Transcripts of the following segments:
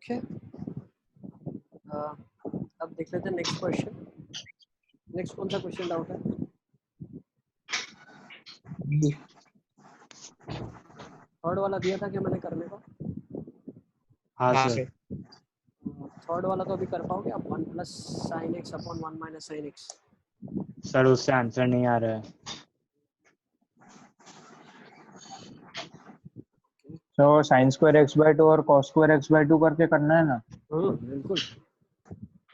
ठीक है, अब देख लेते हैं नेक्स्ट क्वेश्चन। नेक्स्ट कौन सा क्वेश्चन डाउट है? थर्ड वाला दिया था क्या मैंने करने को? हाँ हाँ सर। थर्ड वाला तो अभी कर पाओगे आप? 1 plus sine x upon 1 minus sine x. Sir उससे आंसर नहीं आ रहा है। तो sine square X by two और cos square X by two करके करना है ना? बिल्कुल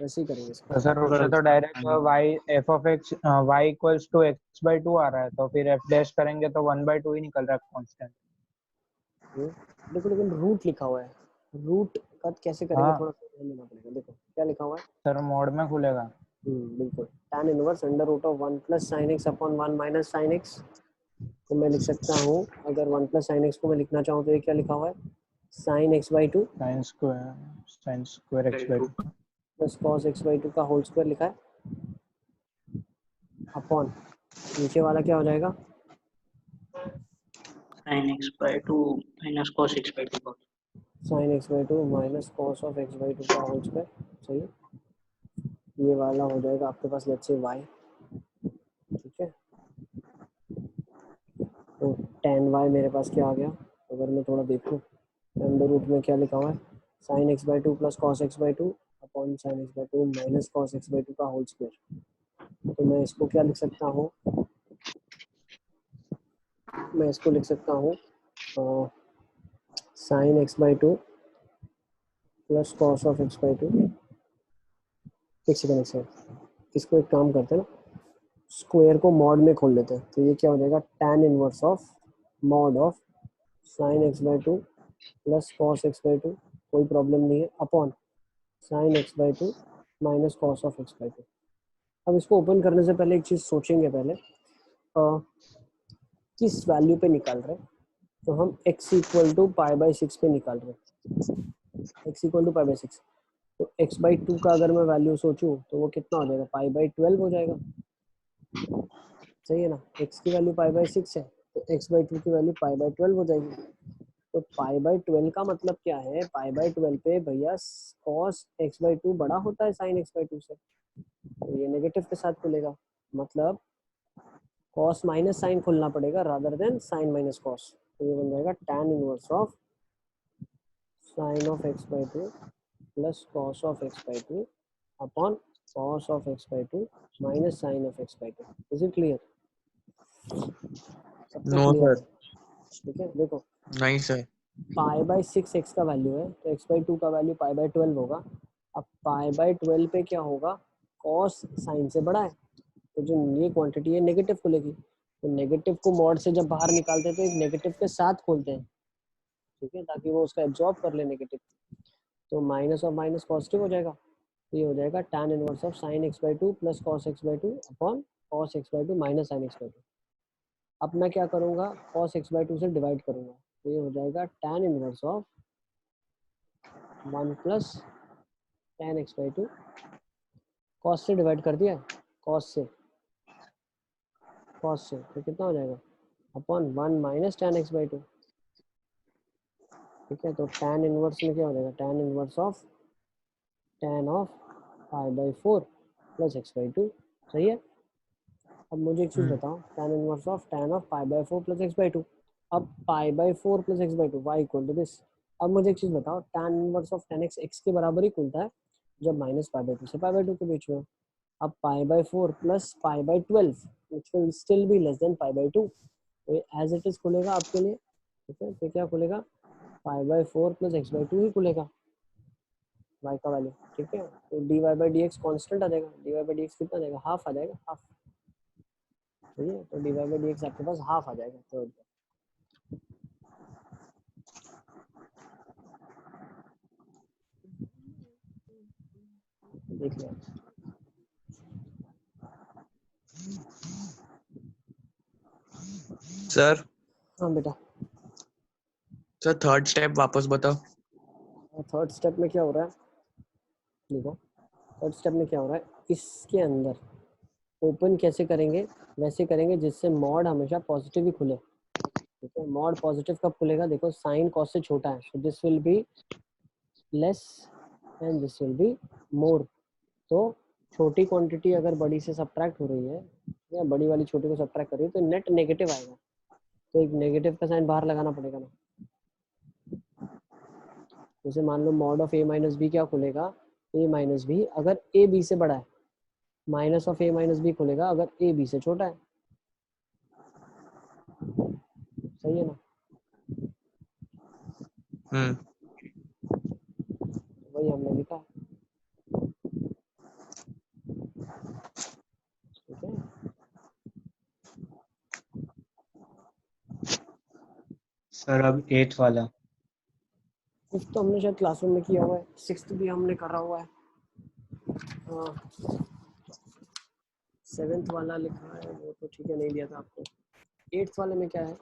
वैसे ही करेंगे इसको। तो सर उससे तो direct Y F of X Y equals to X by two आ रहा है, तो फिर एफ डैश करेंगे तो 1/2 ही निकल रहा है कांस्टेंट। देखो लेकिन रूट लिखा हुआ है, रूट का कैसे करेंगे? हाँ थोड़ा सा ध्यान देना पड़ेगा। देखो क्या लिखा हुआ है। सर मोड में खुलेगा। बिल्कुल, tan inverse under root of 1 plus sine x upon 1 minus sine x. तो मैं लिख सकता हूँ, अगर 1 प्लस साइन एक्स को मैं लिखना चाहूँ तो ये क्या लिखा हुआ है? Sign x by to sign square X by two plus cos x by two का होल स्क्वायर लिखा है अपॉन नीचे वाला क्या हो जाएगा? Sign x by to minus cos x by to. Sign x by to minus cos of x by two का whole square. सही है, ये वाला हो जाएगा आपके पास लेट्स से y। ठीक है, तो tan y मेरे पास क्या आ गया? अगर मैं थोड़ा देखूं, अंडर रूट में क्या लिखा हुआ है? Sign x by two plus cos x by two upon sine x by to minus cos x by two का होल स्क्वायर। तो मैं इसको क्या लिख सकता हूँ? मैं इसको लिख सकता हूँ sign x by two plus cos of x by to. एक सेकंड, इसको एक काम करते हैं ना, स्क्वायर को मॉड में खोल लेते हैं। तो ये क्या हो जाएगा? tan inverse of mod of sine x by two plus cos x by to, कोई प्रॉब्लम नहीं है, upon sine x by to minus cos of x by two. अब इसको ओपन करने से पहले एक चीज़ सोचेंगे पहले, किस वैल्यू पे निकाल रहे हैं? तो हम x equal to pi by 6 पे निकाल रहे हैं, x equal to pi by 6। तो x बाई 2 का अगर मैं वैल्यू सोचूं तो वो कितना हो जाएगा? पाई बाई 12 हो जाएगा। सही है ना, x की वैल्यू पाई बाई 6 है, तो x बाई 2 की वैल्यू पाई बाई 12 हो जाएगी। तो पाई बाई 12 का मतलब क्या है? पाई बाई 12 पे भैया कॉस x बाई 2 बड़ा होता है साइन x बाई 2 से, तो ये नेगेटिव के साथ खुलेगा, मतलब कॉस माइनस साइन खुलना पड़ेगा rather than sine minus cos. तो ये बन जाएगा tan inverse of sine of x by 2 plus cos of x by 2 upon cos of x by 2 minus sine of x by 2। Is it clear? No sir. ठीक है, देखो नहीं सर। Pi by 6 x का वैल्यू है, तो x by 2 का value pi by 12 होगा। अब पाई बाई 12 पे क्या होगा? कॉस साइन से बड़ा है, तो जो ये क्वांटिटी है नेगेटिव खुलेगी। तो नेगेटिव को मॉड से जब बाहर निकालते हैं तो एक नेगेटिव के साथ खोलते हैं, ठीक है, ताकि वो उसका एब्जॉर्ब कर ले नेगेटिव। तो माइनस और माइनस पॉजिटिव हो जाएगा, तो ये हो जाएगा tan inverse of sign x by two plus cos x by two upon cos x by to minus sine x by two. अब मैं क्या करूँगा? कॉस एक्स बाई टू से डिवाइड करूँगा, तो ये हो जाएगा tan inverse of 1 plus tan x by to. Cos से डिवाइड कर दिया, कॉस से तो कितना हो जाएगा? Upon 1 minus tan x by two. ठीक है, तो tan इनवर्स में क्या हो जाएगा? tan इनवर्स ऑफ tan ऑफ pi by 4 plus X by two. सही है। अब मुझे एक चीज़ बताओ, tan इनवर्स ऑफ tan ऑफ pi by 4 plus X by two. अब pi by 4 plus X by two Y equal to this. अब मुझे एक चीज़ बताओ, tan inverse of tan x के बराबर ही खुलता है जब माइनस पाई बाई 2 से पाई बाई 2 के बीच में। अब pi by 4 plus pi by 12 which will still be less than pi by 2, तो एज इट इज खुलेगा आपके लिए। ठीक है, तो क्या खुलेगा? Pi by 4 plus X by 2 ही खुलेगा y का वैल्यू। ठीक है, तो D Y by D X constant आ जाएगा। D Y by D X कितना आ जाएगा? हाफ आ जाएगा, हाफ। ठीक है, तो D Y by D x आपके पास हाफ आ जाएगा। तो देख लिया सर। हाँ बेटा। सर थर्ड स्टेप वापस बताओ। थर्ड स्टेप में क्या हो रहा है? देखो थर्ड स्टेप में क्या हो रहा है, इसके अंदर ओपन कैसे करेंगे? वैसे करेंगे जिससे मॉड हमेशा पॉजिटिव ही खुले। ठीक है, मॉड पॉजिटिव कब खुलेगा? देखो साइन कॉस से छोटा है, सो this will be less and this will be more. तो छोटी क्वांटिटी अगर बड़ी से सब्ट्रैक्ट हो रही है या बड़ी वाली छोटी को सब्ट्रैक्ट कर रही है तो नेट नेगेटिव आएगा, तो एक नेगेटिव का साइन बाहर लगाना पड़ेगा ना। जैसे मान लो mod of A minus B क्या खुलेगा, ए माइनस बी अगर ए बी से बड़ा है, minus of A minus b खुलेगा अगर ए बी से छोटा है। सही है ना? वही हमने लिखा है। ठीक है, सर अब 8th वाला। फिफ्थ तो हमने शायद क्लासरूम में किया हुआ है, सिक्स्थ भी हमने करा हुआ है। हाँ, सेवेंथ वाला लिखा है वो तो ठीक है, नहीं दिया था आपको। एट्थ वाले में क्या है?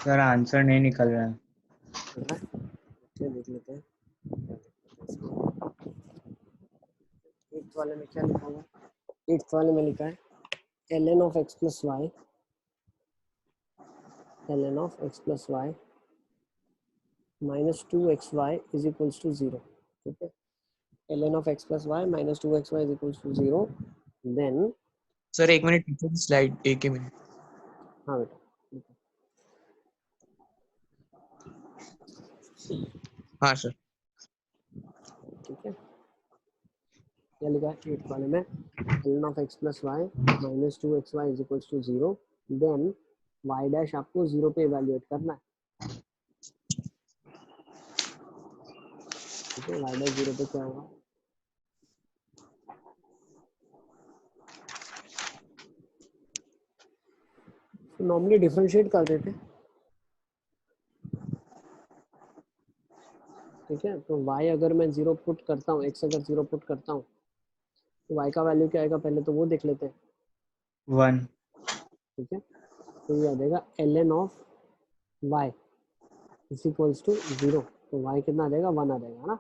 सर आंसर नहीं निकल रहा है। चलिए देख लेते हैं। एट्थ वाले में क्या लिखा हुआ? एट्थ वाले में लिखा है ln of x plus y, ln of x plus y minus 2xy is equals to 0। ठीक है, ln of x plus y minus 2xy is equals to 0। Then sir 1 minute पीछे स्लाइड, 1 मिनट। हाँ बेटा, हाँ सर। ठीक है, क्या लिखा है एट्थ वाले में? ln of x plus y minus 2xy is equals to 0। Then y dash आपको 0 पे इवैल्यूएट करना है। ठीक है, y डैश 0 पे क्या होगा? नॉर्मली डिफरेंशिएट कर देते। ठीक है, तो y अगर मैं 0 पुट करता हूँ, x अगर 0 पुट करता हूँ तो y का वैल्यू क्या आएगा पहले तो वो देख लेते हैं। 1। ठीक है, तो ये आ जाएगा ln of y is equals to 0। तो y कितना आ जाएगा? 1 आ जाएगा ना।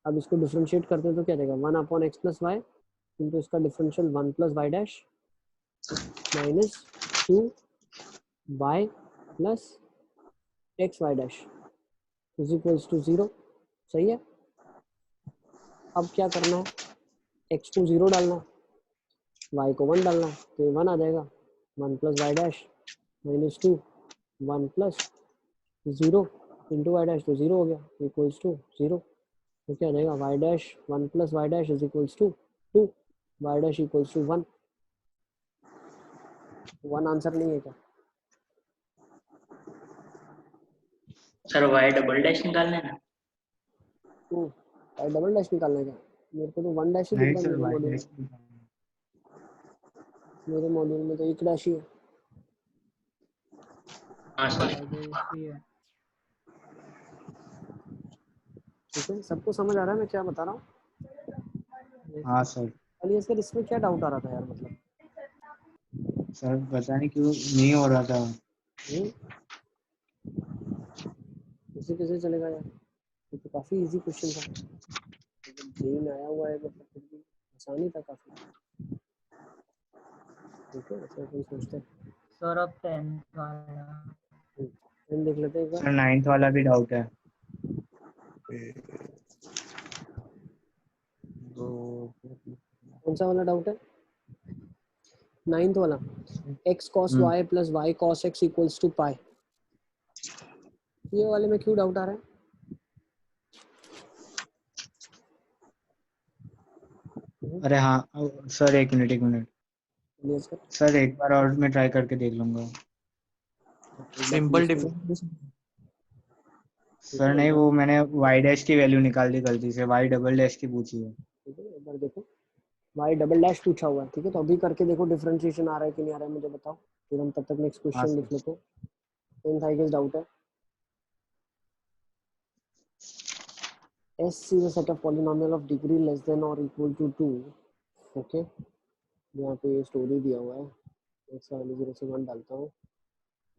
अब इसको डिफरेंशिएट करते हैं तो क्या देगा? 1 upon X plus Y into इसका differential 1 plus Y dash minus 2 Y plus X Y dash is equals to 0। सही है, अब क्या करना है? x को 0 डालना है, y को 1 डालना है, तो ये 1 आ जाएगा। 1 plus Y dash minus 2 1 plus 0 into y dash, तो 0 हो गया इक्वल्स टू 0। तो क्या आ जाएगा? Y dash 1 plus Y dash is equals to 2, y dash equals to 1। 1 answer नहीं है क्या? सर y डबल डैश निकालना है ना। वाई डबल डैश निकालना है क्या? मेरे को तो 1 डैश ही दिख नहीं रहा है सर मेरे y मॉड्यूल में। डैश मेरे मॉड्यूल में तो 1 डैश ही है। हाँ सर। ठीक है, सबको समझ आ रहा है मैं क्या बता रहा हूँ? हाँ सर। अली सर इसमें क्या डाउट आ रहा था यार? मतलब सर पता नहीं क्यों नहीं हो रहा था। इसी कैसे चलेगा यार? ये तो काफी इजी क्वेश्चन था, जेई में आया हुआ है, मतलब फिर भी आसानी था काफी। ठीक है, ऐसा कोई सोचते हैं। सर अब 10th वाला हम देख लेते हैं एक बार। सर 9th वाला भी डाउट है। कौन सा वाला डाउट है? 9th वाला, x cos y plus y cos x equals to pi. ये वाले में क्यों डाउट आ रहा है? अरे हाँ सर, एक मिनट सर, एक बार और मैं ट्राई करके देख लूंगा। Simple difference. सर नहीं, वो मैंने y डैश की वैल्यू निकाल दी गलती से, y डबल डैश की पूछी है। ठीक है, एक बार देखो, y डबल डैश पूछा हुआ है। ठीक है, तो अभी करके देखो डिफरेंशिएशन आ रहा है कि नहीं आ रहा है, मुझे बताओ, फिर हम तब तक नेक्स्ट हाँ क्वेश्चन सर। लिख लेते हैं। 10th आई गेस डाउट है। S is a set of polynomial of degree less than or equal to 2। Okay, यहाँ पे ये स्टोरी दिया हुआ है, x का वैल्यू 0 से 1 डालता हूँ,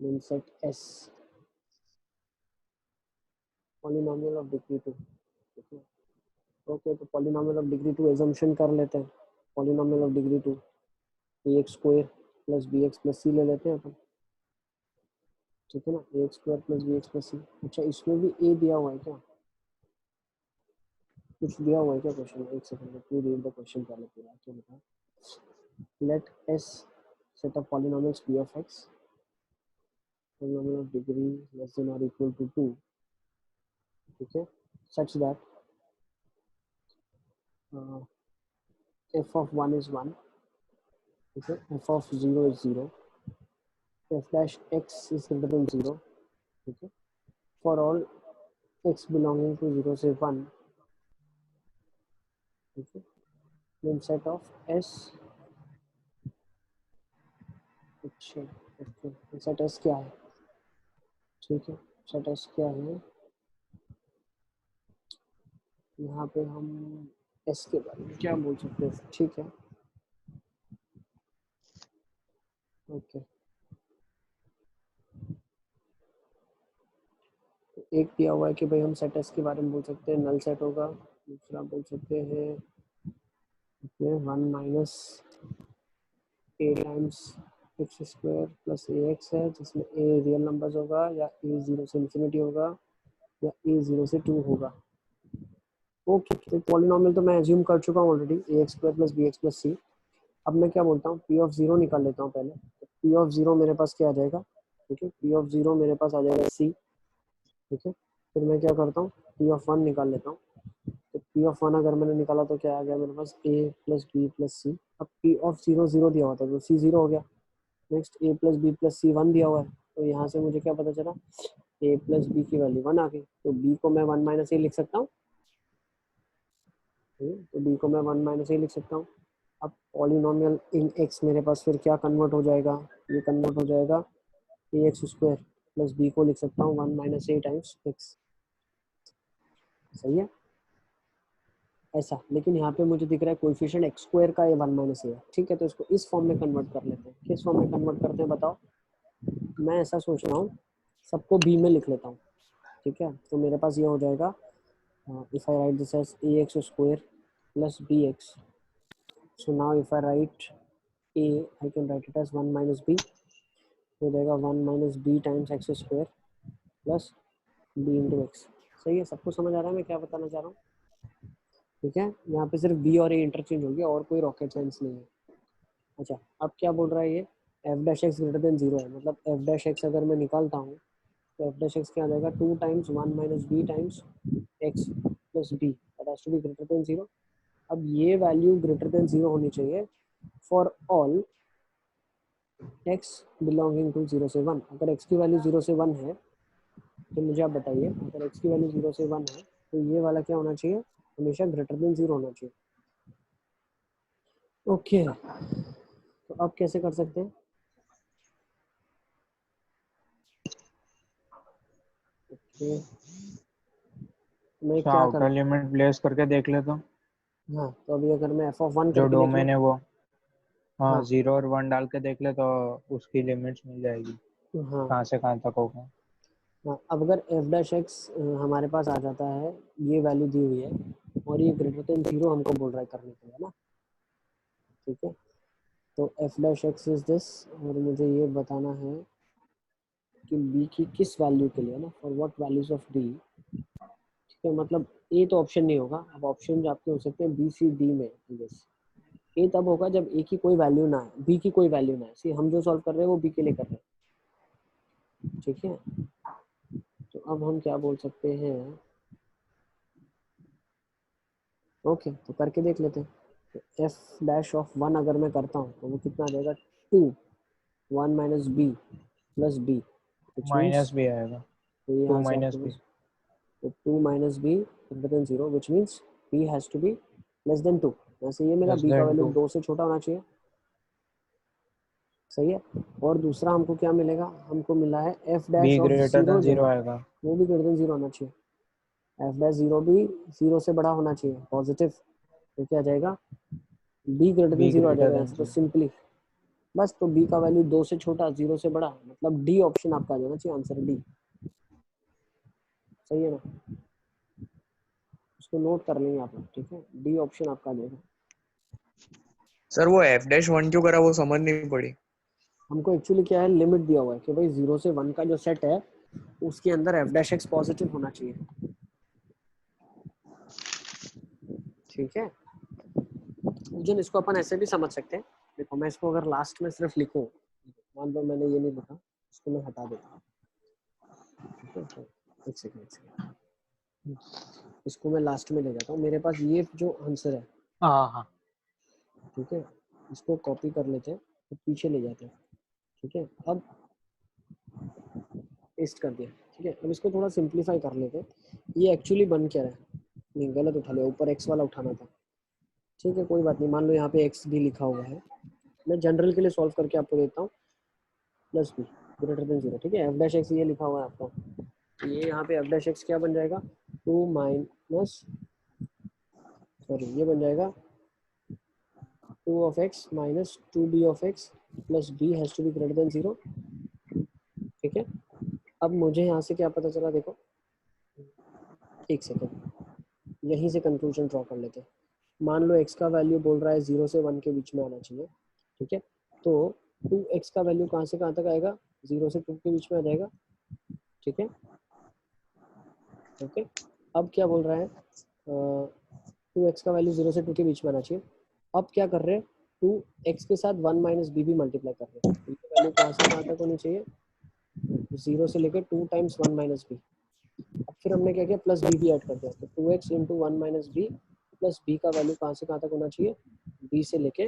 then set S polynomial of degree 2। ठीक है, ओके, तो polynomial of degree 2 assumption कर लेते हैं। polynomial of degree 2 ax square plus bx plus c ले लेते हैं अपन। ठीक है ना, A x square plus B X plus C. अच्छा इसमें भी ए दिया हुआ है क्या, कुछ दिया हुआ है क्या क्वेश्चन में? एक second, please read the question पहले पूरा तो बता। Let S set of polynomials p of x, polynomial of degree less than और इक्वल टू 2, ठीक है, such that f of 1 is 1, ठीक है, f of 0 is 0, f dash x is greater than 0, ठीक है, for all x belonging to 0 से 1, ठीक है, then set of s, अच्छा ओके, सेट s क्या है, ठीक है, सेट s क्या है, यहाँ पे हम s के बारे में क्या बोल सकते हैं, ठीक है, ओके। एक दिया हुआ है कि भाई हम सेट s के बारे में बोल सकते हैं नल सेट होगा, दूसरा बोल सकते हैं 1 माइनस ए टाइम्स एक्स स्क्वायर प्लस ए एक्स है, जिसमें ए रियल नंबर्स होगा या ए 0 से इन्फिनिटी होगा या ए 0 से 2 होगा। ओके, तो पॉलिनोमियल तो मैं एज्यूम कर चुका हूँ already, A x square plus B X plus C. अब मैं क्या बोलता हूँ, पी ऑफ 0 निकाल लेता हूँ पहले। तो पी ऑफ 0 मेरे पास क्या आ जाएगा, ठीक है, पी ऑफ 0 मेरे पास आ जाएगा सी, ठीक है। फिर मैं क्या करता हूँ, पी ऑफ 1 निकाल लेता हूँ। तो पी ऑफ 1 अगर मैंने निकाला तो क्या आ गया मेरे पास, ए प्लस बी प्लस सी। अब पी ऑफ 0 0 दिया हुआ था तो सी 0 हो गया। नेक्स्ट ए प्लस बी प्लस सी 1 दिया हुआ है, तो यहाँ से मुझे क्या पता चला, ए प्लस बी की वैल्यू 1 आ गई। तो बी को मैं 1 माइनस ए लिख सकता हूँ, तो बी को मैं 1 माइनस ए लिख सकता हूँ। अब पॉलिनोमियल इन एक्स मेरे पास फिर क्या कन्वर्ट हो जाएगा, ये कन्वर्ट हो जाएगा ए एक्स स्क्वायर प्लस बी को लिख सकता हूँ 1 माइनस ए टाइम्स एक्स, सही है ऐसा। लेकिन यहाँ पे मुझे दिख रहा है कोएफिशिएंट एक्स स्क्वायर का ये 1 माइनस ए है, ठीक है, तो इसको इस फॉर्म में कन्वर्ट कर लेते हैं। किस फॉर्म में कन्वर्ट करते हैं बताओ, मैं ऐसा सोच रहा हूँ सबको बी में लिख लेता हूँ, ठीक है। तो मेरे पास ये हो जाएगा, if I write this as a x square plus B x, so now if I write a I can write it as 1 minus b, हो जाएगा 1 minus b times x square plus b into x. सही है, सबको समझ आ रहा है मैं क्या बताना चाह रहा हूँ, ठीक है। यहाँ पे सिर्फ बी और ए इंटरचेंज हो गया और कोई रॉकेट साइंस नहीं है। अच्छा अब क्या बोल रहा है ये, F dash x greater than 0 है, मतलब एफ डैश एक्स अगर मैं निकालता हूँ तो एफ डैश एक्स क्या आ जाएगा, 2 times 1 minus b times x plus b, that has to be greater than 0। अब ये वैल्यू ग्रेटर देन 0 होनी चाहिए for all x belonging to 0 से 1। अगर एक्स की वैल्यू 0 से 1 है तो मुझे आप बताइए, अगर एक्स की वैल्यू 0 से 1 है तो ये वाला क्या होना चाहिए, हमेशा ग्रेटर देन 0 होना चाहिए। ओके तो अब कैसे कर सकते हैं, ओके मैं क्या आउटर कर, लिमिट प्लेस करके देख लेता हूँ। हाँ तो अभी अगर मैं एफ ऑफ 1 जो करके देख लूँ, डोमेन है वो, हाँ हाँ 0 और 1 डाल के देख ले तो उसकी लिमिट्स मिल जाएगी हाँ कहाँ से कहाँ तक होगा। हाँ। अब अगर एफ डैश एक्स हमारे पास आ जाता है, ये वैल्यू दी हुई है और ये ग्रेटर देन 0 हमको बोल रहा है करने के लिए ना, ठीक है। तो F dash x is this, और मुझे ये बताना है कि बी की किस वैल्यू के लिए ना, for what values of b, ठीक है। मतलब ए तो ऑप्शन नहीं होगा, अब ऑप्शन जो आपके हो सकते हैं बी सी डी में, यस ए तब होगा जब ए की कोई वैल्यू ना है, बी की कोई वैल्यू ना है। सी हम जो सॉल्व कर रहे हैं वो बी के लिए कर रहे हैं, ठीक है। तो अब हम क्या बोल सकते हैं, ओके तो करके देख लेते हैं। तो एफ डैश ऑफ 1 अगर मैं करता हूँ तो वो कितना आ जाएगा, 2 1 minus b plus b, which means minus भी आएगा, तो ये 2 यहाँ से माइनस आपके बी। पास, तो 2 minus b greater than 0, which means b has to be less than 2। वैसे ये मेरा लेस बी का देन वैल्यू 2। 2 से छोटा होना चाहिए, सही है। और दूसरा हमको क्या मिलेगा, हमको मिला है f b dash of greater 0 than जो 0 है आएगा। वो भी ग्रेटर देन 0 होना चाहिए। एफ डैश 0 भी 0 से बड़ा होना चाहिए, पॉजिटिव, तो क्या आ जाएगा, बी ग्रेटर देन बी 0 आ ग्रेटर जाएगा देन ऐसे तो 0। सिंपली। बस तो बी का वैल्यू 2 से छोटा 0 से बड़ा, मतलब डी ऑप्शन आपका आ जाना चाहिए, आंसर डी, सही है ना। उसको नोट कर लेंगे आप लोग, ठीक है, डी ऑप्शन आपका आ जाएगा। सर वो एफ डैश वन क्यों करा वो समझ नहीं पड़ी। हमको एक्चुअली क्या है, लिमिट दिया हुआ है कि भाई 0 से 1 का जो सेट है उसके अंदर एफ डैश एक्स पॉजिटिव होना चाहिए। ठीक है, जन इसको अपन ऐसे भी समझ सकते हैं। देखो मैं इसको अगर लास्ट में सिर्फ लिखूं, मान लो मैंने ये नहीं लिखा, इसको मैं हटा देता हूँ। ठीक है, तो एक सेकंड, इसको मैं लास्ट में ले जाता हूँ। मेरे पास ये जो आंसर है, हाँ ठीक है, इसको कॉपी कर लेते हैं तो पीछे ले जाते हैं। ठीक है, अब पेस्ट कर दिया। ठीक है, अब इसको थोड़ा सिंप्लीफाई कर लेते हैं। ये एक्चुअली बन क्या रहा है, नहीं गलत उठा लिया, ऊपर एक्स वाला उठाना था। ठीक है, कोई बात नहीं, मान लो यहाँ पे एक्स भी लिखा हुआ है, मैं जनरल के लिए सॉल्व करके आपको देता हूँ। Plus B greater than 0। ठीक है, एफ डैश एक्स ये लिखा हुआ है आपका, ये यहाँ पे एफ डैश एक्स क्या बन जाएगा, 2 माइनस, सॉरी ये बन जाएगा 2 of x minus 2b of x plus b has to be greater than 0। ठीक है, अब मुझे यहाँ से क्या पता चला, देखो एक सेकेंड, यहीं से कंक्लूजन ड्रॉ कर लेते हैं। मान लो x का वैल्यू बोल रहा है 0 से 1 के बीच में आना चाहिए। ठीक है, तो 2x का वैल्यू कहाँ से कहाँ तक आएगा, 0 से 2 के बीच में आ जाएगा। ठीक है, ओके, अब क्या बोल रहा है, 2x का वैल्यू 0 से 2 के बीच में आना चाहिए। अब क्या कर रहे हैं, 2x के साथ 1 माइनस बी भी मल्टीप्लाई कर रहे हैं। तो वैल्यू कहाँ से कहाँ तक होनी चाहिए, 0 से लेकर 2 टाइम्स 1 माइनस बी। अब फिर हमने क्या किया, प्लस बी भी ऐड कर दिया, तो 2x into 1 minus b plus b का वैल्यू कहाँ से कहाँ तक होना चाहिए, b से लेके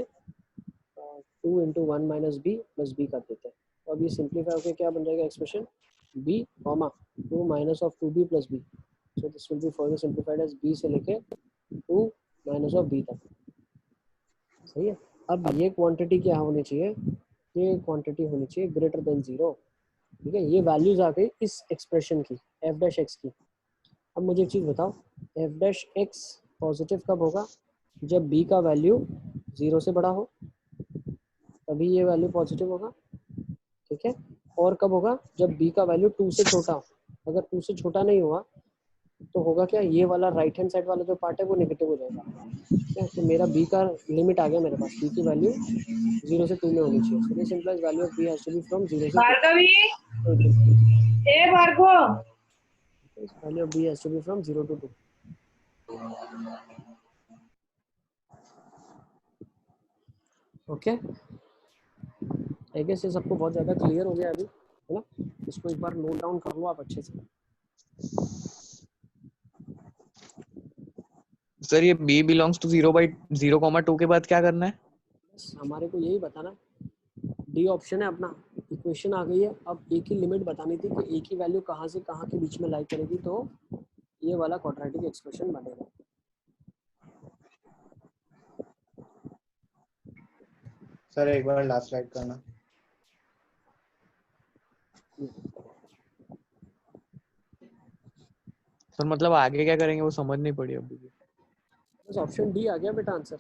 2 into 1 minus b plus b कर देते हैं। तो अब ये सिंप्लीफाई होकर क्या बन जाएगा expression, b comma 2 minus of 2b plus b. So this will be further simplified as b से लेके 2 माइनस ऑफ b तक। सही है, अब ये क्वांटिटी क्या होनी चाहिए, ये क्वांटिटी होनी चाहिए ग्रेटर देन 0। ठीक है, ये वैल्यूज आ गई इस एक्सप्रेशन की, एफ डैश एक्स की। अब मुझे एक चीज़ बताओ, एफ डैश एक्स पॉजिटिव कब होगा, जब b का वैल्यू 0 से बड़ा हो, तभी ये वैल्यू पॉजिटिव होगा। ठीक है, और कब होगा, जब b का वैल्यू 2 से छोटा हो। अगर 2 से छोटा नहीं हुआ तो होगा क्या, ये वाला राइट हैंड साइड वाला जो पार्ट है वो नेगेटिव हो जाएगा। ठीक है, तो मेरा b का लिमिट आ गया मेरे पास, b की वैल्यू 0 से 2 में होनी चाहिए। So this implies value of b has to be from 0 से 2। भार्गवी ए Bhargav value of b has to be from 0 to 2। Okay, I guess ये सबको बहुत ज़्यादा क्लियर हो गया अभी, है ना। इसको एक बार नोट डाउन कर लो आप अच्छे से। सर ये b belongs to 0/0, 2 के बाद क्या करना है? बस हमारे को यही बताना, डी ऑप्शन है अपना, इक्वेशन आ गई है। अब एक ही लिमिट बतानी थी कि एक ही वैल्यू कहाँ से कहाँ के बीच में लाई करेगी, तो ये वाला क्वाड्रेटिक एक्सप्रेशन बनेगा। सर एक बार लास्ट स्लाइड करना। सर मतलब आगे क्या करेंगे वो समझ नहीं पड़ी अभी। बस ऑप्शन डी आ गया बेटा आंसर।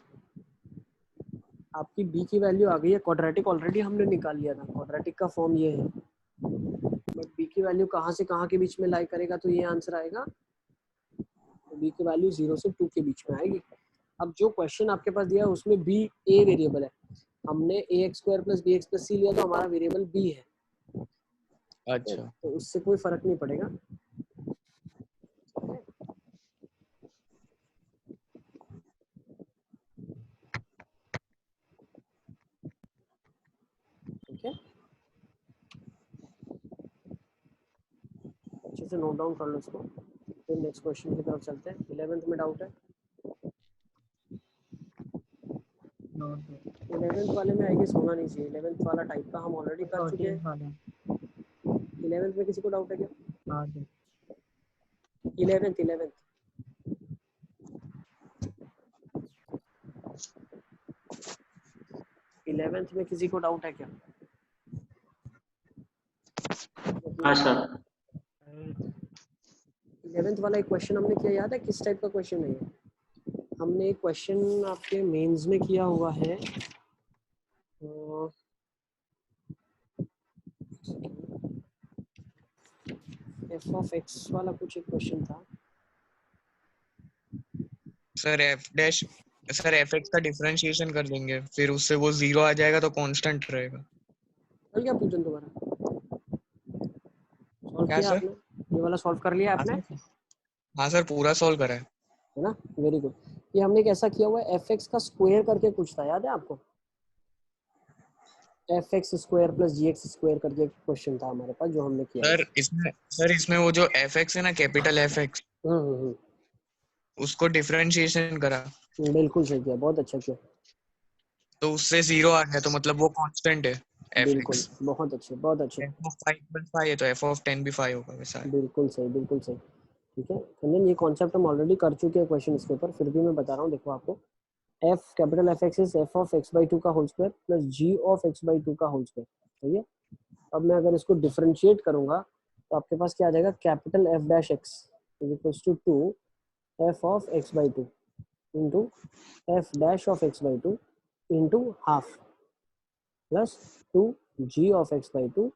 आपकी बी की वैल्यू आ गई है, क्वाड्रेटिक ऑलरेडी हमने निकाल लिया था, क्वाड्रेटिक का फॉर्म ये है। बट बी की वैल्यू कहाँ से कहाँ के बीच में लाई करेगा, तो ये आंसर आएगा, बी की वैल्यू 0 से 2 के बीच में आएगी। अब जो क्वेश्चन आपके पास दिया है उसमें बी ए वेरिएबल है, हमने ax² + bx + c लिया तो हमारा वेरिएबल बी है। अच्छा, तो उससे कोई फर्क नहीं पड़ेगा। ठीक है, अच्छे से नोट डाउन कर लो इसको, फिर नेक्स्ट क्वेश्चन की तरफ चलते हैं। 11th में डाउट है, 11th वाले में आई गेस होना नहीं चाहिए। 11th वाला टाइप का हम ऑलरेडी कर चुके हैं। 11th में किसी को डाउट है क्या? 11th 11th में किसी को डाउट है क्या? हाँ सर। 11th वाला एक क्वेश्चन हमने किया, याद है किस टाइप का क्वेश्चन है ये? हमने एक क्वेश्चन आपके मेंस में किया हुआ है, एफ ऑफ एक्स वाला कुछ एक क्वेश्चन था। सर एफ एक्स का डिफरेंशिएशन कर देंगे, फिर उससे वो 0 आ जाएगा तो कांस्टेंट रहेगा। चल क्या पूछन दोबारा सॉल्व क्या किया सर? आपने? ये वाला सॉल्व कर लिया हाँ आपने, सर, हाँ सर, पूरा सॉल्व करा है। है ना? Very good. ये हमने कैसा किया हुआ है, एफ एक्स का स्क्वायर करके कुछ था, याद है आपको? F x square plus G x square करके एक क्वेश्चन था हमारे पास जो हमने किया है। सर इसमें वो जो एफ एक्स है ना, कैपिटल एफ एक्स, उसको डिफरेंशिएशन करा बिल्कुल सही किया, बहुत अच्छा किया, तो उससे 0 आ गया, तो मतलब वो कांस्टेंट है एफ बिल्कुल, एक्स। बहुत अच्छे, बहुत अच्छे, एफ ऑफ 5 + 5 है तो एफ ऑफ 10 भी 5 होगा वैसा है। बिल्कुल सही, बिल्कुल सही। ठीक है कंजन, ये कॉन्सेप्ट हम ऑलरेडी कर चुके हैं क्वेश्चन इसके ऊपर, फिर भी मैं बता रहा हूँ, देखो आपको। F capital F x is F of x by two का whole square plus ji of x by two का होल स्क्वायर, सही है? अब मैं अगर इसको डिफरेंशिएट करूंगा तो आपके पास क्या आ जाएगा, capital f dash x is equals to 2 f of x by two into F dash of x by two into half plus 2 g of x by two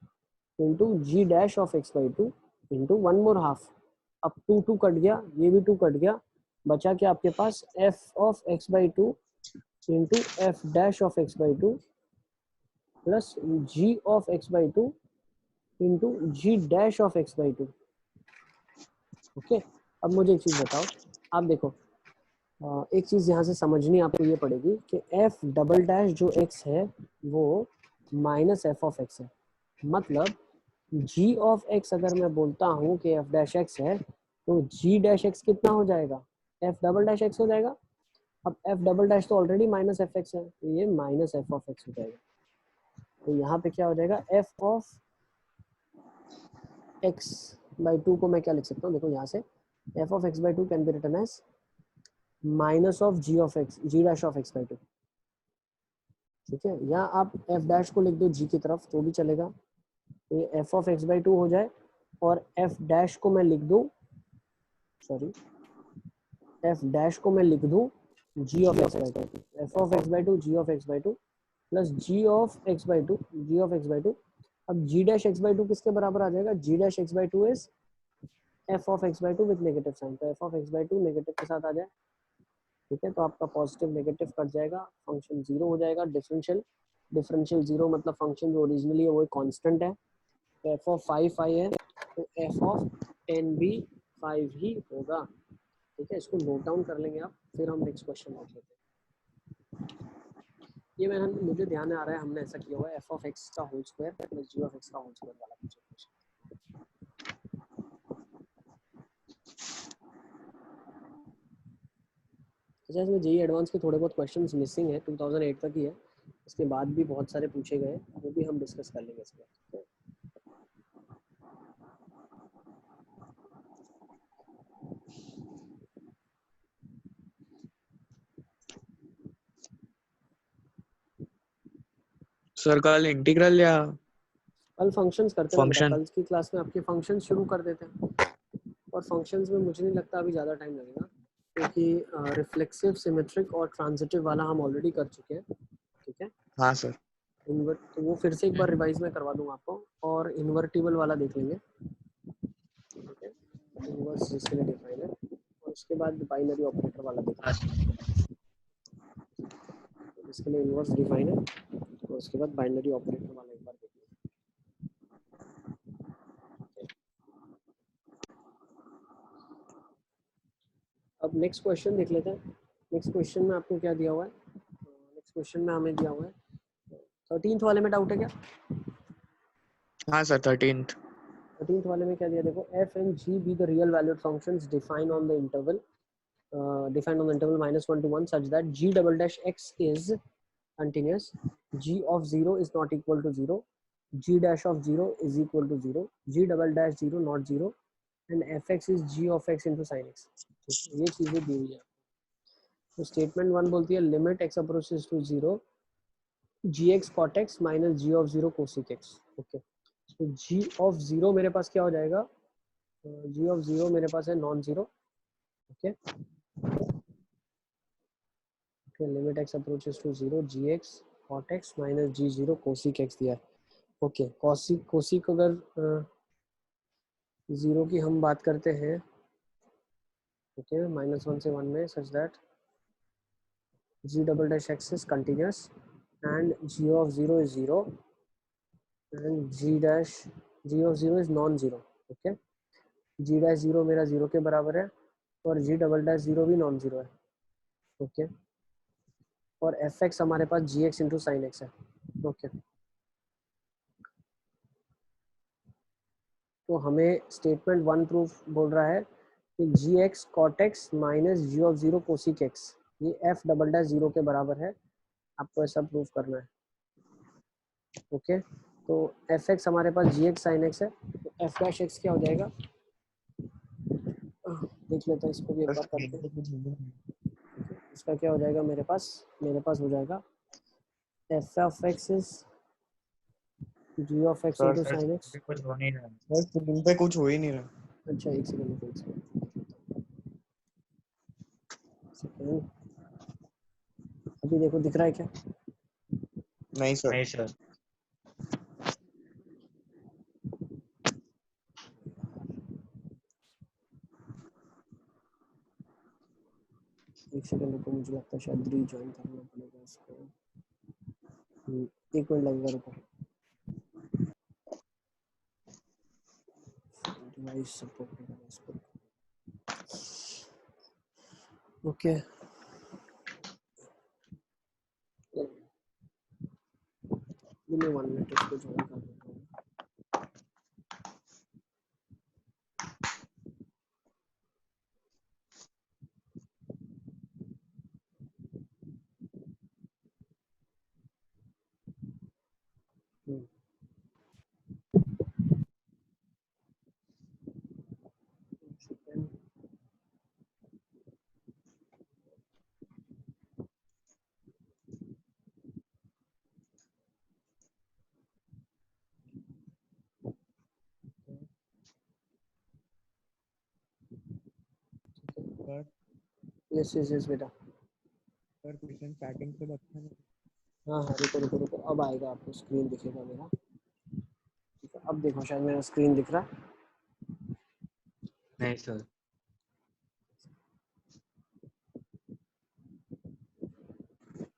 into ji dash of x by two into one more half. अब 2 cut गया, ये भी 2 cut गया, बचा क्या आपके पास, F of x by two into F dash of x by two plus ji of x by two into ji dash of x by two. Okay, अब मुझे एक चीज़ बताओ, आप देखो, एक चीज़ यहाँ से समझनी आपको ये पड़ेगी कि एफ डबल डैश जो एक्स है वो माइनस एफ ऑफ एक्स है, मतलब जी ऑफ एक्स अगर मैं बोलता हूँ कि एफ डैश एक्स है तो जी डैश एक्स कितना हो जाएगा, एफ डबल डैश एक्स हो जाएगा। अब एफ डबल डैश तो ऑलरेडी माइनस एफ एक्स है, तो ये माइनस एफ ऑफ एक्स हो जाएगा। तो यहाँ पे क्या हो जाएगा, f of x by two को मैं क्या लिख सकता हूँ, देखो यहाँ से f of x by two can be written as minus of g of x, g dash of x by two. ठीक है, या आप एफ डैश को लिख दो जी की तरफ तो भी चलेगा, तो ये F of x by to हो जाए, और एफ डैश को मैं लिख दूँ, सॉरी एफ डैश को मैं लिख दूँ G of x by two, F of x by two G of x by two plus ji of x by two, G of x by two. अब G dash x by two किसके बराबर आ जाएगा, G dash x by two is F of x by two with negative sign, तो F of x by two negative के साथ आ जाए। ठीक है, तो आपका पॉजिटिव नेगेटिव कट जाएगा, फंक्शन जीरो हो जाएगा, डिफरेंशियल, डिफरेंशियल जीरो मतलब फंक्शन जो ओरिजिनली है वो कांस्टेंट है, तो एफ ऑफ 5 है तो एफ ऑफ 10 भी 5 ही होगा। ठीक है, इसको नोट डाउन कर लेंगे आप, फिर हम नेक्स्ट क्वेश्चन देख लेते हैं। ये मुझे ध्यान आ रहा है हमने ऐसा किया हुआ है, एफ ऑफ एक्स का whole square plus ji of x का होल स्क्वायर वाला कुछ क्वेश्चन। अच्छा, इसमें जेई एडवांस के थोड़े बहुत क्वेश्चंस मिसिंग है, 2008 तक ही है, इसके बाद भी बहुत सारे पूछे गए, वो भी हम डिस्कस कर लेंगे इसके बाद। सर कल इंटीग्रल या कल फंक्शंस करते हैं, फंक्शन? कल की क्लास में आपके फंक्शंस शुरू कर देते हैं, और फंक्शंस में मुझे नहीं लगता अभी ज़्यादा टाइम लगेगा, क्योंकि रिफ्लेक्सिव, सिमेट्रिक और ट्रांजिटिव वाला हम ऑलरेडी कर चुके हैं। ठीक है, हाँ सर। इन्वर्ट तो वो फिर से एक बार रिवाइज में करवा दूंगा आपको, और इन्वर्टिबल वाला देख लेंगे। ठीक है, इन्वर्स जिसके लिए डिफाइन है, और उसके बाद बाइनरी ऑपरेटर वाला देख लेंगे, जिसके लिए इन्वर्स डिफाइन है, और उसके बाद बाइनरी ऑपरेटर वाला एक बार देख लेंगे। अब नेक्स्ट क्वेश्चन देख लेते हैं। नेक्स्ट क्वेश्चन में आपको क्या दिया हुआ है, नेक्स्ट क्वेश्चन में हमें दिया हुआ है 13th वाले में डाउट है क्या? हाँ सर, 13th। 13th वाले में क्या दिया, देखो f and g be the real valued functions defined on the interval -1 to 1 such that g double dash x is continuous, g of 0 is not equal to 0, g dash of 0 is equal to 0, g double dash 0 not 0, and fx is g of x into sin x। ये चीजें दी हुई है। तो statement 1 बोलती है limit x approaches to 0 gx cot x माइनस g of 0 cosec x। Okay, तो g of 0 मेरे पास क्या हो जाएगा, g of 0 मेरे पास है non zero. Okay, limit x approaches to 0 gx cot x माइनस g0 cosec x दिया है। ओके, कोसिक अगर 0 की हम बात करते हैं, ओके, -1 से 1 में, such that g double dash x is continuous and g of 0 is 0 and G of zero is non zero. Okay, G dash zero मेरा जीरो के बराबर है और जी डबल डैश जीरो भी नॉन जीरो है। Okay, और F x हमारे पास G x into sine x है। ओके, तो हमें स्टेटमेंट वन प्रूफ बोल रहा है कि G x cot x minus ji of zero cosec x ये एफ डबल डैश जीरो के बराबर है। आपको ऐसा प्रूफ करना है। ओके, तो एफ एक्स हमारे पास जी एक्स साइन एक्स है, तो एफ डैश एक्स क्या हो जाएगा, देख लेते हैं इसको भी एक बार करके। इसका क्या हो जाएगा, मेरे पास हो जाएगा f of x is g of x into sine x. कुछ हो नहीं रहा। सर स्क्रीन पे कुछ हो ही नहीं रहा। अच्छा एक सेकंड अभी देखो दिख रहा है क्या? नहीं सर। नहीं सर। एक सेकंड रुको, मुझे लगता है शायद रीजॉइन करना पड़ेगा इसको। एक मिनट लगेगा, रुको। डिवाइस सपोर्ट नहीं कर रहा इसको। ओके, गिव मी 1 मिनट, इसको ज्वाइन कर देता हूँ। सर यस बेटा। सर क्वेश्चन स्टार्टिंग से अच्छा नहीं। हाँ हाँ, रुको रुको रुको, अब आएगा, आपको स्क्रीन दिखेगा मेरा। ठीक है, अब देखो शायद मेरा स्क्रीन दिख रहा। नहीं सर।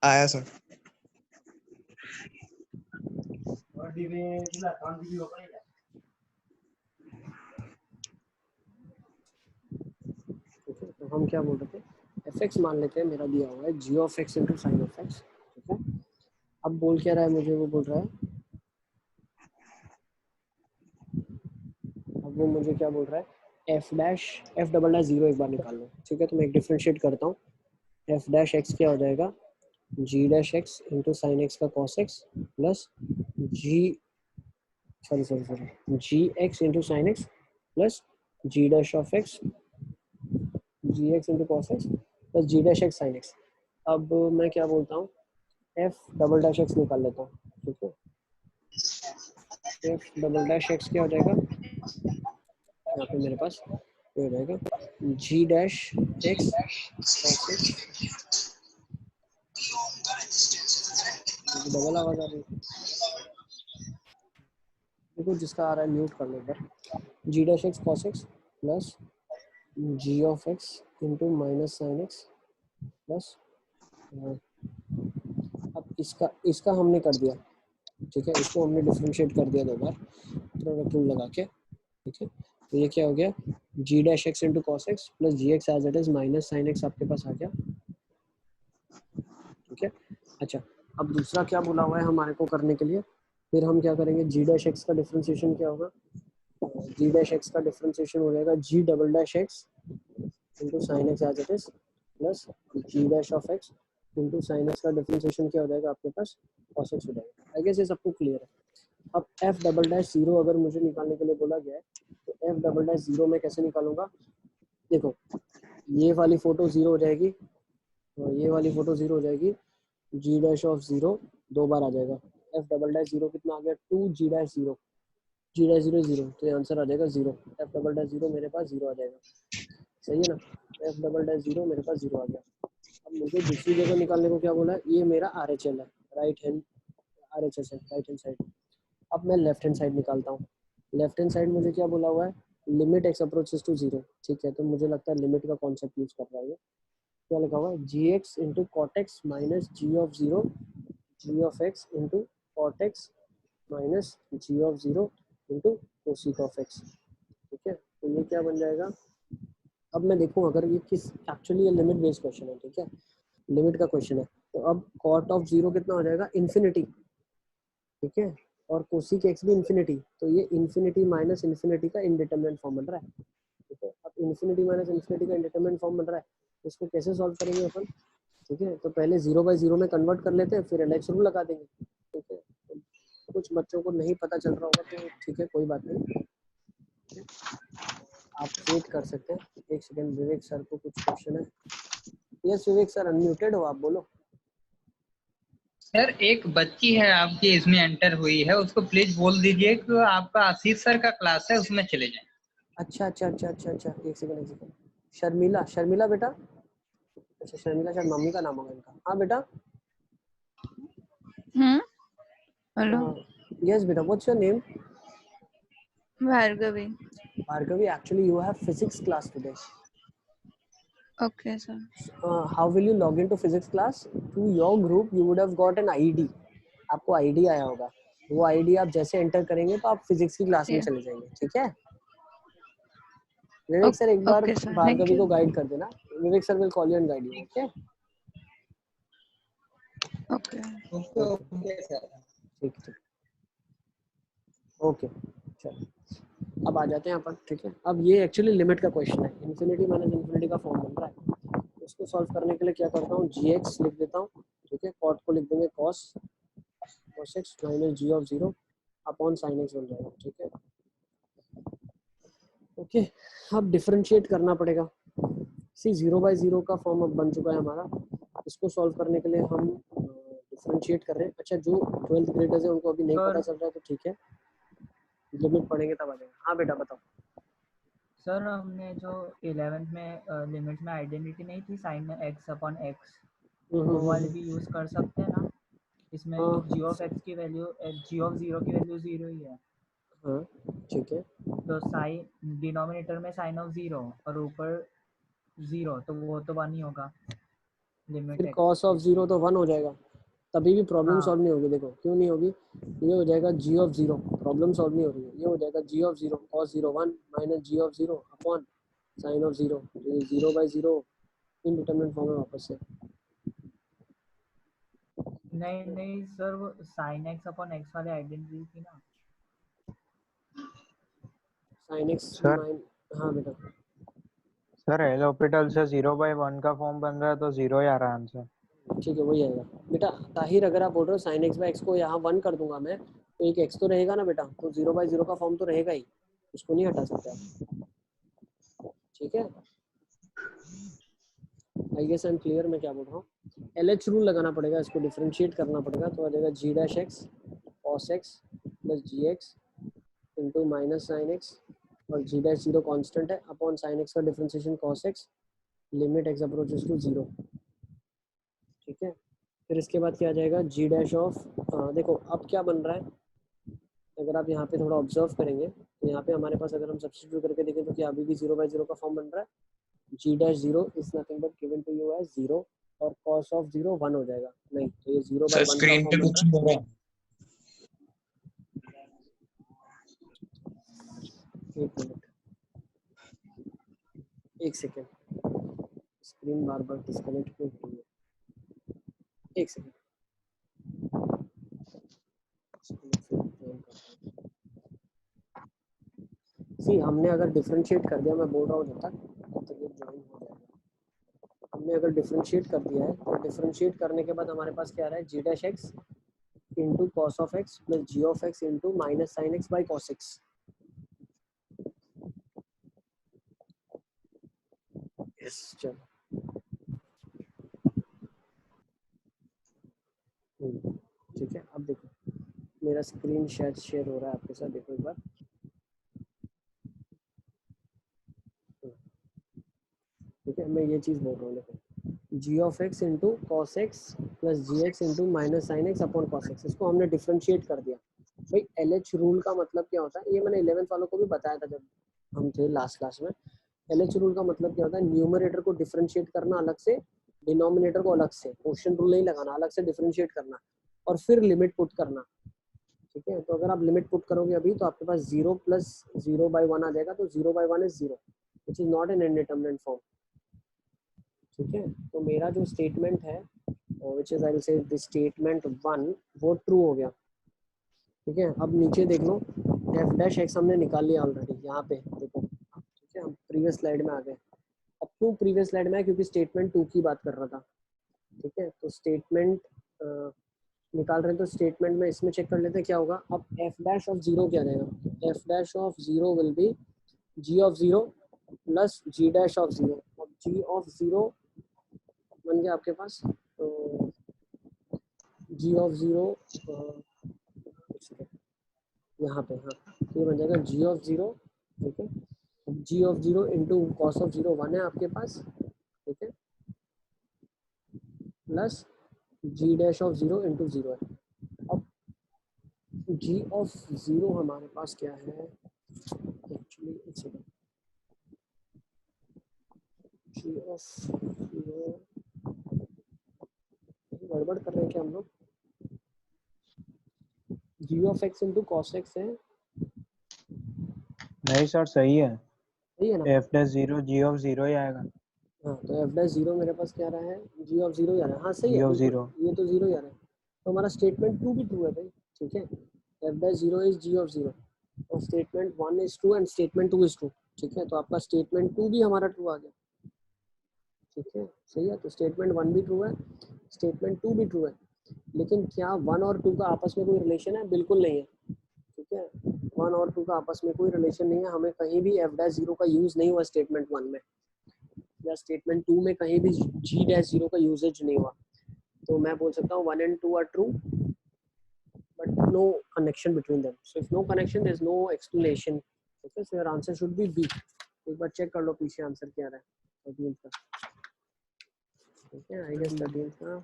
आया सर। ठीक है, तो हम क्या बोल रहे थे, एफ एक्स मान लेते हैं मेरा दिया हुआ है जी of x into sine of x. ठीक है, अब बोल क्या रहा है मुझे, वो बोल रहा है, अब वो मुझे क्या बोल रहा है, एफ डबल डैश जीरो एक बार निकाल लो। ठीक है, तो मैं एक डिफ्रेंशिएट करता हूँ। एफ डैश एक्स क्या हो जाएगा, G dash x into sine x का cos x plus G G x into sine x plus ji dash of x, G x into cos x plus ji dash x sine x. अब मैं क्या बोलता हूँ, F double dash x निकाल लेता हूँ। ठीक है, एफ डबल डैश एक्स क्या हो जाएगा, यहाँ पे मेरे पास ये हो जाएगा G dash x cos x, double आवाज आ रही है, देखो जिसका आ रहा है म्यूट कर लो इधर। G dash x cos x plus ji of x into minus sine x plus, अब इसका हमने कर दिया। ठीक है, इसको हमने डिफरेंशिएट कर दिया दो बार प्रोडक्ट रूल लगा के। ठीक है, तो ये क्या हो गया, G dash x into cos x plus G x as it is minus sine x आपके पास आ गया। ठीक है, अच्छा अब दूसरा क्या बोला हुआ है हमारे को करने के लिए, फिर हम क्या करेंगे, जी डैश एक्स का डिफरेंशिएशन क्या होगा, जी डैश एक्स का डिफरेंशिएशन हो जाएगा G double dash x into sine x as it is plus ji dash of x into sine x का डिफरेंशिएशन क्या हो जाएगा आपके पास, कॉस एक्स हो जाएगा। आई गेस ये सबको क्लियर है। अब एफ डबल डैश जीरो अगर मुझे निकालने के लिए बोला गया है, तो एफ डबल डैश जीरो में कैसे निकालूंगा, देखो ये वाली फोटो जीरो हो जाएगी, ये वाली फोटो जीरो हो जाएगी, जी डैश ऑफ जीरो दो बार आ जाएगा, एफ डबल डैश जीरो कितना आ गया, two g dash zero, g dash zero zero, तो ये आंसर आ जाएगा zero. F double dash zero मेरे पास जीरो आ जाएगा, सही है ना, एफ डबल डैश जीरो मेरे पास जीरो आ गया। अब मुझे दूसरी जगह निकालने को क्या बोला है, ये मेरा आर एच एल है, right hand R H S है, राइट हैंड साइड। अब मैं लेफ्ट हैंड साइड निकालता हूँ। लेफ्ट हैंड साइड मुझे क्या बोला हुआ है, limit x approaches to zero. ठीक है, तो मुझे लगता है लिमिट का कॉन्सेप्ट यूज कर रहा है ये। क्या लिखा हुआ है, G x into cot x minus ji of zero G of x into cot x minus ji of 0 into cosec of x. ठीक है, तो ये क्या बन जाएगा? अब मैं देखूं अगर ये किस, एक्चुअली ये लिमिट बेस्ड क्वेश्चन है, ठीक है, लिमिट का क्वेश्चन है, तो अब कॉट ऑफ 0 कितना हो जाएगा? इन्फिनिटी। ठीक है, और कोसेक एक्स भी इन्फिनिटी, तो ये इन्फिनिटी माइनस इन्फिनिटी का इनडिटरमिनेट फॉर्म बन रहा है। ठीक है, अब इन्फिनिटी माइनस इन्फिनिटी का इनडिटरमिनेट फॉर्म बन रहा है, इसको कैसे सॉल्व करेंगे अपन? ठीक है, तो पहले 0/0 में कन्वर्ट कर लेते हैं, फिर एलएच रूल लगा देंगे। ठीक है, तो कुछ बच्चों को नहीं पता चल रहा होगा तो ठीक है, कोई बात नहीं, आप वेट कर सकते हैं। एक सेकंड, विवेक सर को कुछ क्वेश्चन है। यस विवेक सर, अनम्यूटेड हो आप, बोलो। सर एक बच्ची है आपकी इसमें एंटर हुई है, उसको प्लीज बोल दीजिए कि आपका आशीष सर का क्लास है, उसमें चले जाएं। अच्छा, एक सेकंड। शर्मिला, शर्मिला बेटा, अच्छा शर्मिला शायद मम्मी का नाम होगा इनका। हाँ बेटा। हेलो। यस बेटा, what's your name? Bhargavi. Bhargavi, actually you have physics class today. Okay, sir. How will you log into physics class? To your group you would have got an ID. आपको ID आया होगा, वो ID आप जैसे enter करेंगे तो आप physics की क्लास में चले जाएंगे। ठीक है विवेक सर, एक बार भार्गवी को गाइड कर देना। Vivek sir will call you and guide you. Okay? Okay sir. ठीक। ओके चलो, अब आ जाते हैं अपन। ठीक है, अब ये एक्चुअली लिमिट का क्वेश्चन है, इन्फिनिटी माइनस इन्फिनिटी का फॉर्म बन रहा है। उसको सॉल्व करने के लिए क्या करता हूँ, gx लिख देता हूँ। ठीक है, कॉट को लिख देंगे cos x minus ji of 0 upon sine x बन जाएगा। ठीक है, ओके, अब डिफरेंशिएट करना पड़ेगा। सी 0/0 का फॉर्म अब बन चुका है हमारा। इसको सॉल्व करने के लिए हम डिफरेंशिएट कर रहे हैं। अच्छा, जो 12th ग्रेडर्स है उनको अभी नहीं पता चल रहा है तो ठीक है, लिमिट पढ़ेंगे तब आ जाएगा। हाँ बेटा बताओ। सर हमने जो 11th में लिमिट में आइडेंटिटी नहीं थी साइन x अपॉन एक्स, वो वाली भी यूज कर सकते हैं ना? इसमें g ऑफ x की वैल्यू g ऑफ 0 की वैल्यू 0 ही है। हाँ ठीक है, तो साइन डिनोमिनेटर में साइन ऑफ 0 और ऊपर 0, तो वो तो 1 ही होगा। लिमिट फिर cos ऑफ 0 तो 1 हो जाएगा, तभी भी प्रॉब्लम सॉल्व नहीं होगी। देखो क्यों नहीं होगी, ये हो जाएगा g ऑफ 0, प्रॉब्लम सॉल्व नहीं हो रही है, ये हो जाएगा g of 0 cos 0 1 minus g of 0 upon sign of 0। तो ये 0/0 इनडिटरमिनेट फॉर्म है वापस से। नहीं सर, वो साइन x अपॉन x वाली आइडेंटिटी थी ना। साइन x माइन, हाँ बेटा। सर एल ऑर्बिटल से 0/1 का फॉर्म बन रहा है तो 0 ही आ रहा है आंसर। ठीक है, वही आएगा बेटा। ताहिर, अगर आप बोल रहे हो साइन x/x को यहाँ 1 कर दूंगा मैं, तो एक x तो रहेगा ना बेटा, तो 0/0 का फॉर्म तो रहेगा ही, उसको नहीं हटा सकते आप। ठीक है, I guess I am clear मैं क्या बोल रहा हूँ। LH रूल लगाना पड़ेगा, इसको डिफरेंशिएट करना पड़ेगा, तो आ जाएगा g' cos x plus gx into minus sine x, और g' 0 कांस्टेंट है, अपॉन साइन x का differentiation cos x, limit x approaches to 0। ठीक है, फिर इसके बाद क्या आ जाएगा, g' ऑफ, देखो अब क्या बन रहा है, अगर आप यहाँ पे थोड़ा ऑब्जर्व करेंगे तो यहाँ पे हमारे पास अगर हम सब्स्टिट्यूट करके देखें तो क्या अभी भी 0/0 का फॉर्म बन रहा है। g' 0 is nothing but given to you as 0, और cos ऑफ 0 1 हो जाएगा। नहीं, तो ये 0/1 का स्क्रीन पे फॉर्म बन कुछ रहा हो रहा है। है। एक मिनट, एक सेकेंड, स्क्रीन बार बार डिस्कनेक्ट क्यों हो रही है, एक सेकेंड। सी हमने अगर डिफरेंशिएट कर दिया, मैं बोल रहा हूँ जब तक ये ज्वाइन हो जाएगा। हमने अगर डिफरेंशिएट कर दिया है तो डिफरेंशिएट करने के बाद हमारे पास क्या आ रहा है, g' into cos of x plus ji of x into minus sine x by cos x. चलो ठीक है, अब देखो मेरा स्क्रीन शायद शेयर हो रहा है आपके साथ, देखो एक बार। ठीक है, मैं ये चीज़ बोल रहा हूँ, देखो G of x into cos x plus G x into minus sine x upon cos x, इसको हमने डिफरेंशिएट कर दिया। भाई LH रूल का मतलब क्या होता है, ये मैंने 11th वालों को भी बताया था जब हम थे लास्ट क्लास में। LH रूल का मतलब क्या होता है, न्यूमरेटर को डिफरेंशिएट करना अलग से, डिनोमिनेटर को अलग से, क्वोशिएंट रूल नहीं लगाना, अलग से डिफरेंशिएट करना और फिर लिमिट पुट करना। ठीक है। तो अगर आप लिमिट पुट करोगे अभी तो आपके पास 0 प्लस 0/1 आ जाएगा, तो 0/1 is 0 which is not an indeterminate form. ठीक है, तो मेरा जो स्टेटमेंट है which is I will say the statement 1 वो ट्रू हो गया। ठीक है, अब नीचे देख लो एफ डैश एक्स हमने निकाल लिया ऑलरेडी, यहाँ पे देखो। ठीक है, हम प्रीवियस स्लाइड में आ गए। अब क्यों प्रीवियस स्लाइड में है, क्योंकि स्टेटमेंट 2 की बात कर रहा था। ठीक है, तो स्टेटमेंट निकाल रहे हैं, तो स्टेटमेंट में इसमें चेक कर लेते हैं क्या होगा। अब एफ डैश ऑफ 0 क्या रहेगा, f dash of 0 will be g of 0 plus ji dash of 0। अब जी ऑफ 0 बन गया आपके पास, तो जी ऑफ 0 यहाँ पे, हाँ ये बन जाएगा जी ऑफ 0। ठीक है, जी ऑफ 0 इंटू कॉस ऑफ 0 1 है आपके पास। ठीक है, plus ji dash of 0 into 0 है। अब जी ऑफ 0 हमारे पास क्या है एक्चुअली, जी ऑफ 0 गड़बड़ कर रहे हैं क्या हम लोग। G of x into cos x है। नहीं सर सही है, सही है ना, एफ डैश 0 जी ऑफ 0 ही आएगा। हाँ तो एफ डैश 0 मेरे पास क्या रहा है, जी ऑफ 0 ही आ रहा है। हाँ सही जी है, ऑफ बिल्कुल 0 ये तो 0 ही आ रहा है। तो हमारा स्टेटमेंट 2 भी ट्रू है भाई। ठीक है, f dash 0 is g of 0 और statement 1 is true and statement 2 is true. ठीक है, तो आपका स्टेटमेंट 2 भी हमारा ट्रू आ गया। ठीक है, सही है, तो स्टेटमेंट 1 भी ट्रू है, स्टेटमेंट 2 भी ट्रू है। लेकिन क्या 1 और 2 का आपस में कोई रिलेशन है, बिल्कुल नहीं है। ठीक है, 1 और 2 का आपस में कोई रिलेशन नहीं है। हमें कहीं भी एफ डैश 0 का यूज नहीं हुआ स्टेटमेंट 1 में, या स्टेटमेंट 2 में कहीं भी जी डैश 0 का यूजेज नहीं हुआ। तो मैं बोल सकता हूँ 1 and 2 are true but no connection between them. So if no connection, there is no explanation. Okay, so your answer should be B. एक बार चेक कर लो पीछे आंसर क्या रहा है 13 का। ठीक है, आई गेस 13 का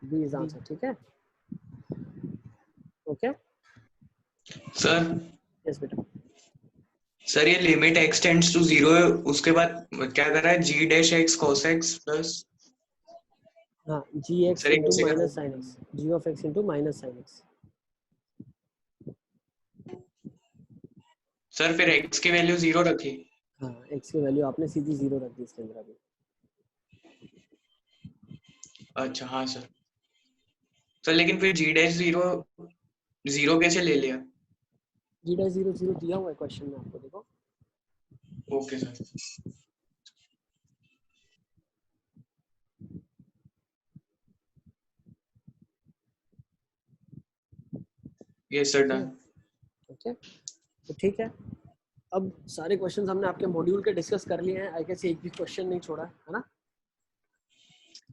B इज आंसर। ठीक है, ओके सर यस बेटा। सर ये लिमिट x टेंड्स टू 0 है, उसके बाद क्या कर रहा है, g dash x cos x plus हाँ जी एक्स सर एक into second minus sine x, g of x into minus sine x. Sir फिर x की वैल्यू 0 रखी। हाँ एक्स की वैल्यू आपने सीधी 0 रख दी इसके अंदर अभी। अच्छा हाँ सर। सर लेकिन फिर g डैश 0 कैसे ले लिया। जी डैश 0 0 दिया हुआ है क्वेश्चन में आपको, देखो। Okay sir. Yes sir done. Okay, तो ठीक है, अब सारे क्वेश्चंस हमने आपके मॉड्यूल के डिस्कस कर लिए हैं। आई गेस एक भी क्वेश्चन नहीं छोड़ा है ना।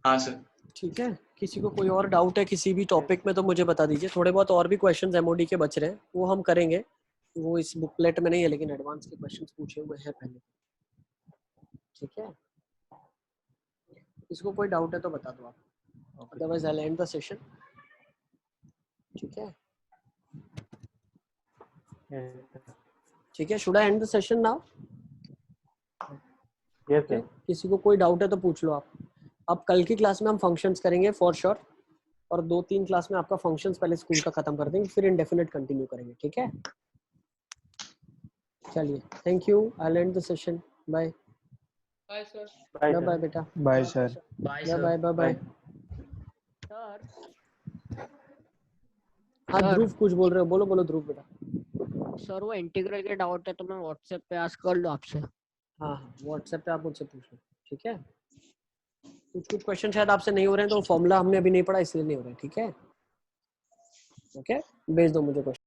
हाँ सर। ठीक है, किसी को कोई और डाउट है किसी भी टॉपिक में तो मुझे बता दीजिए। थोड़े बहुत और भी क्वेश्चंस एमओडी के बच रहे हैं, वो हम करेंगे। वो इस बुकलेट में नहीं है, लेकिन एडवांस के क्वेश्चंस पूछे हुए हैं पहले। ठीक है, किसी को कोई डाउट है तो बता दो आप, otherwise I will end the session. ठीक है, ठीक है, should I and the session now. Yes sir. किसी को कोई डाउट है तो पूछ लो आप। अब कल की क्लास में हम फंक्शंस करेंगे फॉर श्योर, और 2-3 क्लास में आपका फंक्शंस पहले स्कूल का खत्म कर देंगे, फिर इंडेफिनिट कंटिन्यू करेंगे। ठीक है, चलिए, thank you, I will end the session. Bye bye sir. Bye bye बेटा, bye sir. Bye bye sir. Bye bye bye. Sir हाँ सर। ध्रुव कुछ बोल रहे हो, बोलो बोलो ध्रुव बेटा। सर वो इंटीग्रल के डाउट है तो मैं व्हाट्सएप पे आस्क कर लूँ आपसे। हाँ हाँ व्हाट्सएप पे आप मुझसे पूछ लो। ठीक है, कुछ क्वेश्चन शायद आपसे नहीं हो रहे हैं, तो फॉर्मूला हमने अभी नहीं पढ़ा इसलिए नहीं हो रहा है। ठीक है, ओके, भेज दो मुझे क्वेश्चन।